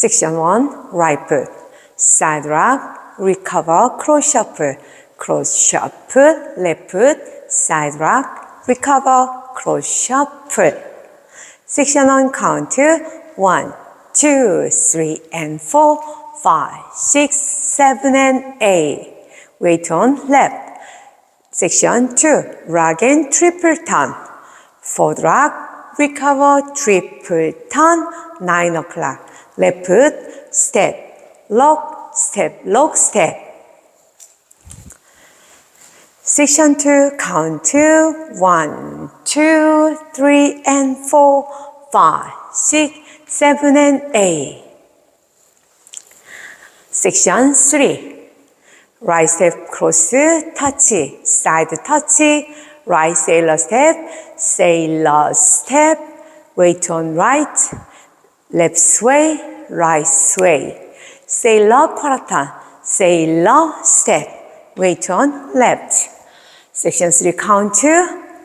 Section 1, right foot. Side rock, recover, cross shuffle. Cross shuffle, left foot, side rock, recover, cross shuffle. Section 1, count 1, 2, 3, and 4, 5, 6, 7, and 8. Weight on left. Section 2, rock and triple turn. Forward rock, recover, triple turn, 9 o'clock. Left foot, step, lock, step, lock, step. Section 2, count 1, 2, 3, and 4, 5, 6, 7, and 8. Section 3. Right step, cross, touch, side touch, right sailor step, weight on right, left sway, right sway. Sailor quarter, sailor step, weight on left. Section 3, count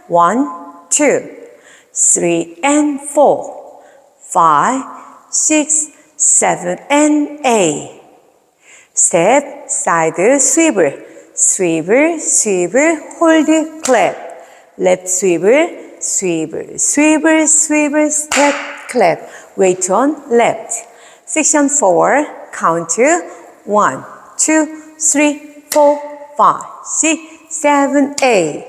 1, 2, 3, and 4, 5, 6, 7, and 8. Step, side swivel, swivel, swivel, hold, clap. Left swivel, swivel, swivel, swivel, step, clap. Weight on left. Section 4, count 1, 2, 3, 4, 5, 6, 7, 8.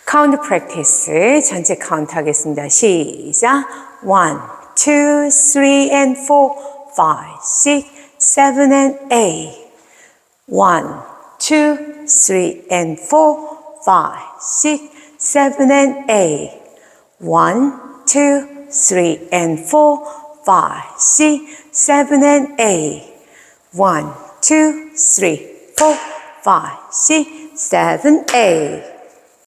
카운트 프랙티스 전체 카운트 하겠습니다. 시작. 1, 2, 3, and 4, 5, 6, 7, and 8. 1, 2, 3, and 4, 5, 6, 7, and 8. 1, 2, 3, and 4, 5, 6, 7, and 8. 1, 2, 3, 4, 5, 6, 7, 8.